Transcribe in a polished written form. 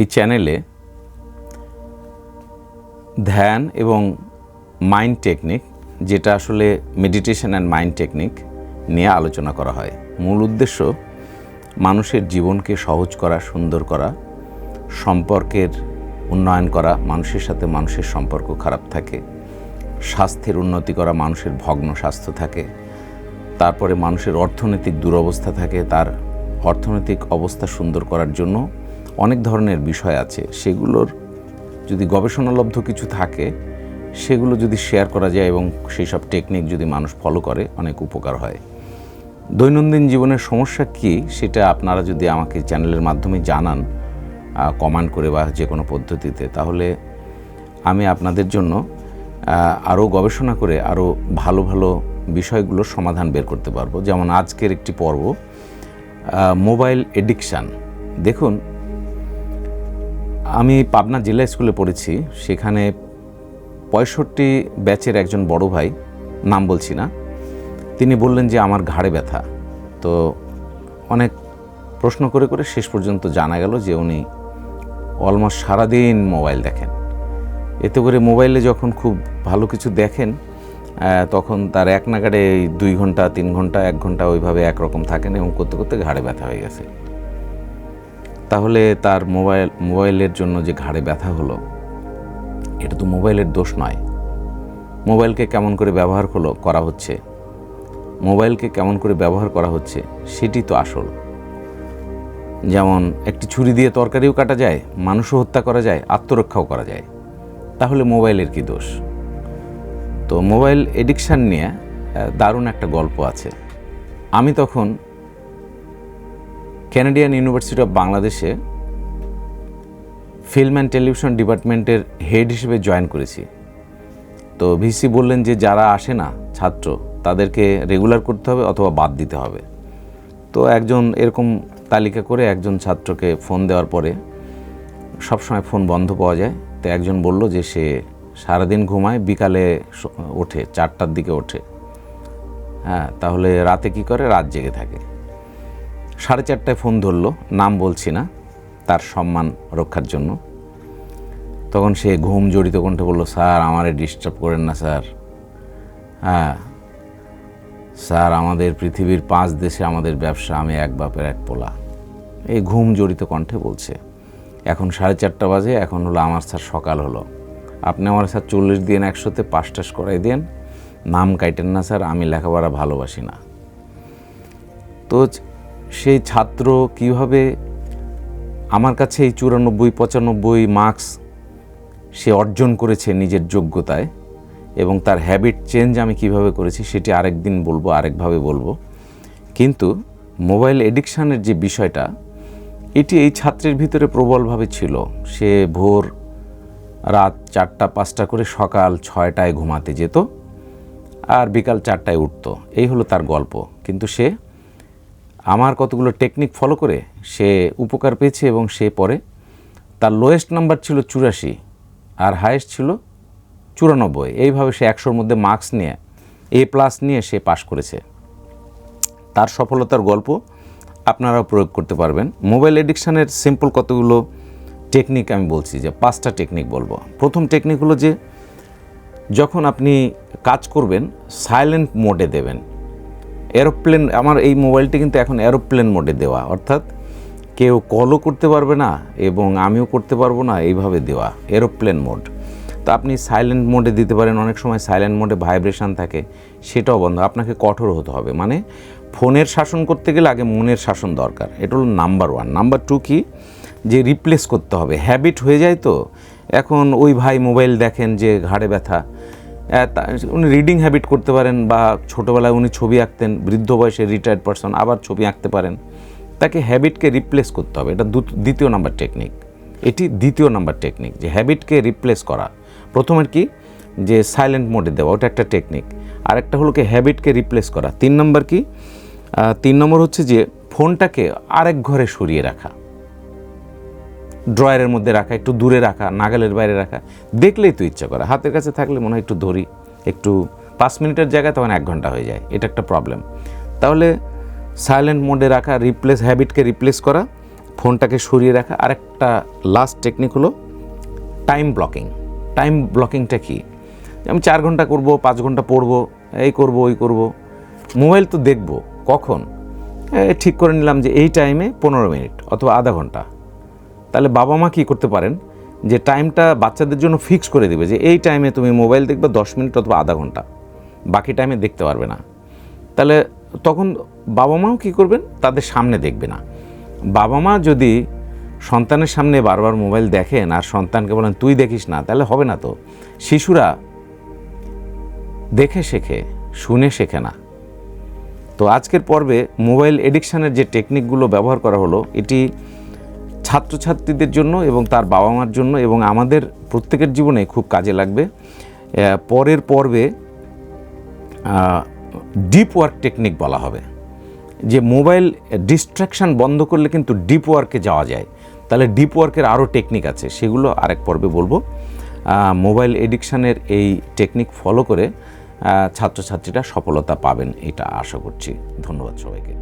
এই চ্যানেলে ধ্যান এবং মাইন্ড টেকনিক, যেটা আসলে মেডিটেশন অ্যান্ড মাইন্ড টেকনিক নিয়ে আলোচনা করা হয়। মূল উদ্দেশ্য মানুষের জীবনকে সহজ করা, সুন্দর করা, সম্পর্কের উন্নয়ন করা, মানুষের সাথে মানুষের সম্পর্ক খারাপ থাকে, স্বাস্থ্যের উন্নতি করা, মানুষের ভগ্ন স্বাস্থ্য থাকে, তারপরে মানুষের অর্থনৈতিক দুরবস্থা থাকে, তার অর্থনৈতিক অবস্থা সুন্দর করার জন্য অনেক ধরনের বিষয় আছে। সেগুলোর যদি গবেষণালব্ধ কিছু থাকে সেগুলো যদি শেয়ার করা যায় এবং সেই সব টেকনিক যদি মানুষ ফলো করে, অনেক উপকার হয়। দৈনন্দিন জীবনের সমস্যা কি সেটা আপনারা যদি আমাকে চ্যানেলের মাধ্যমে জানান, কমেন্ট করে বা যে কোনো পদ্ধতিতে, তাহলে আমি আপনাদের জন্য আরও গবেষণা করে আরও ভালো ভালো বিষয়গুলোর সমাধান বের করতে পারবো। যেমন আজকের একটি পর্ব, মোবাইল এডিকশান। দেখুন, আমি পাবনা জেলা স্কুলে পড়েছি। সেখানে 65 ব্যাচের একজন বড় ভাই, নাম বলছি না, তিনি বললেন যে আমার ঘাড়ে ব্যথা। তো অনেক প্রশ্ন করে করে শেষ পর্যন্ত জানা গেল যে উনি অলমোস্ট সারাদিন মোবাইল দেখেন। এতে করে মোবাইলে যখন খুব ভালো কিছু দেখেন তখন তার এক নাগাড়ে 2 ঘন্টা 3 ঘন্টা 1 ঘন্টা ওইভাবে একরকম থাকেন এবং করতে করতে ঘাড়ে ব্যথা হয়ে গেছে। তাহলে তার মোবাইলের জন্য যে ঘাড়ে ব্যথা হলো, এটা তো মোবাইলের দোষ নয়। মোবাইলকে কেমন করে ব্যবহার করা হচ্ছে, মোবাইলকে কেমন করে ব্যবহার করা হচ্ছে সেটি তো আসল। যেমন একটি ছুরি দিয়ে তরকারিও কাটা যায়, মানুষও হত্যা করা যায়, আত্মরক্ষাও করা যায়। তাহলে মোবাইলের কি দোষ? তো মোবাইল এডিকশান নিয়ে দারুণ একটা গল্প আছে। আমি তখন ক্যানাডিয়ান ইউনিভার্সিটি অফ বাংলাদেশে ফিল্ম অ্যান্ড টেলিভিশন ডিপার্টমেন্টের হেড হিসেবে জয়েন করেছি। তো ভিসি বললেন যে যারা আসে না ছাত্র, তাদেরকে রেগুলার করতে হবে অথবা বাদ দিতে হবে। তো একজন এরকম তালিকা করে একজন ছাত্রকে ফোন দেওয়ার পরে সবসময় ফোন বন্ধ পাওয়া যায়। তো একজন বলল যে সে সারাদিন ঘুমায়, বিকালে ওঠে, 4টার দিকে ওঠে। হ্যাঁ, তাহলে রাতে কি করে? রাত জেগে থাকে। 4:30টায় ফোন ধরলো, নাম বলছি না তার সম্মান রক্ষার জন্য। তখন সে ঘুম জড়িত কণ্ঠে বলল, স্যার আমারে ডিস্টার্ব করেন না স্যার। হ্যাঁ স্যার, আমাদের পৃথিবীর 5 দেশে আমাদের ব্যবসা, আমি এক বাপের এক পোলা। এই ঘুম জড়িত কণ্ঠে বলছে। এখন 4:30 বাজে, এখন হলো আমার স্যার সকাল হলো। আপনি আমার স্যার 40 দিন 100তে 5 করাই দেন, নাম কাইটেন না স্যার, আমি লেখাপড়া ভালোবাসি না। তো সেই ছাত্র কিভাবে আমার কাছে এই 94-95 মার্কস সে অর্জন করেছে নিজের যোগ্যতায়, এবং তার হ্যাবিট চেঞ্জ আমি কিভাবে করেছি সেটি আরেকদিন বলবো, আরেকভাবে বলবো। কিন্তু মোবাইল এডিকশানের যে বিষয়টা, এটি এই ছাত্রের ভিতরে প্রবলভাবে ছিল। সে ভোর রাত 4টা-5টা করে সকাল 6টায় ঘুমাতে যেত আর বিকাল 4টায় উঠতো। এই হলো তার গল্প। কিন্তু সে আমার কতগুলো টেকনিক ফলো করে সে উপকার পেয়েছে এবং সে পরে তার লোয়েস্ট নাম্বার ছিল 84 আর হায়েস্ট ছিল 94। এইভাবে সে 100-র মধ্যে মার্কস নিয়ে A+ নিয়ে সে পাশ করেছে। তার সফলতার গল্প আপনারাও প্রয়োগ করতে পারবেন। মোবাইল এডিকশানের সিম্পল কতগুলো টেকনিক আমি বলছি, যে 5টা টেকনিক বলবো। প্রথম টেকনিক হলো যে যখন আপনি কাজ করবেন সাইলেন্ট মোডে দেবেন। এরোপ্লেন, আমার এই মোবাইলটি কিন্তু এখন এরোপ্লেন মোডে দেওয়া, অর্থাৎ কেউ কলও করতে পারবে না এবং আমিও করতে পারবো না, এইভাবে দেওয়া এরোপ্লেন মোড। তো আপনি সাইলেন্ট মোডে দিতে পারেন। অনেক সময় সাইলেন্ট মোডে ভাইব্রেশন থাকে, সেটাও বন্ধ। আপনাকে কঠোর হতে হবে, মানে ফোনের শাসন করতে গেলে আগে মনের শাসন দরকার। এটা হলো নাম্বার 1। নাম্বার 2 কি, যে রিপ্লেস করতে হবে। হ্যাবিট হয়ে যায়। তো এখন ওই ভাই মোবাইল দেখেন যে ঘাড়ে ব্যথা, উনি রিডিং হ্যাবিট করতে পারেন, বা ছোটোবেলায় উনি ছবি আঁকতেন, বৃদ্ধ বয়সে রিটায়ার্ড পারসন আবার ছবি আঁকতে পারেন। তাকে হ্যাবিটকে রিপ্লেস করতে হবে। এটা দ্বিতীয় নাম্বার টেকনিক। এটি দ্বিতীয় নাম্বার টেকনিক, যে হ্যাবিটকে রিপ্লেস করা। প্রথমের কি, যে সাইলেন্ট মোডে দেওয়া, ওটা একটা টেকনিক। আরেকটা হলো কি হ্যাবিটকে রিপ্লেস করা। 3 নম্বর কি, 3 নম্বর হচ্ছে যে ফোনটাকে আরেক ঘরে সরিয়ে রাখা, ড্রয়ারের মধ্যে রাখা, একটু দূরে রাখা, নাগালের বাইরে রাখা। দেখলেই তো ইচ্ছা করে, হাতের কাছে থাকলে মনে হয় একটু ধরি, একটু 5 মিনিটের জায়গায় তখন 1 ঘন্টা হয়ে যায়। এটা একটা প্রবলেম। তাহলে সাইলেন্ট মোডে রাখা, হ্যাবিটকে রিপ্লেস করা। ফোনটাকে সরিয়ে রাখা। আরেকটা লাস্ট টেকনিক হলো টাইম ব্লকিং। টাইম ব্লকিংটা কি? আমি 4 ঘন্টা করব, 5 ঘন্টা পড়বো, এই করব ওই করব, মোবাইল তো দেখব কখন, ঠিক করে নিলাম যে এই টাইমে 15 মিনিট অথবা আধা ঘন্টা। তাহলে বাবা মা কী করতে পারেন, যে টাইমটা বাচ্চাদের জন্য ফিক্স করে দেবে যে এই টাইমে তুমি মোবাইল দেখবে 10 মিনিট অথবা আধা ঘন্টা, বাকি টাইমে দেখতে পারবে না। তাহলে তখন বাবা মাও কী করবেন, তাদের সামনে দেখবে না। বাবা মা যদি সন্তানের সামনে বারবার মোবাইল দেখেন আর সন্তানকে বলেন তুই দেখিস না, তাহলে হবে না তো। শিশুরা দেখে শেখে, শুনে শেখে না। তো আজকের পর্বে মোবাইল এডিকশানের যে টেকনিকগুলো ব্যবহার করা হলো, এটি ছাত্রছাত্রীদের জন্য এবং তার বাবা মার জন্য এবং আমাদের প্রত্যেকের জীবনে খুব কাজে লাগবে। পরের পর্বে ডিপ ওয়ার্ক টেকনিক বলা হবে, যে মোবাইল ডিস্ট্র্যাকশান বন্ধ করলে কিন্তু ডিপ ওয়ার্কে যাওয়া যায়। তাহলে ডিপ ওয়ার্কের আরও টেকনিক আছে, সেগুলো আরেক পর্বে বলবো। মোবাইল এডিকশানের এই টেকনিক ফলো করে ছাত্রছাত্রীরা সফলতা পাবেন, এটা আশা করছি। ধন্যবাদ সবাইকে।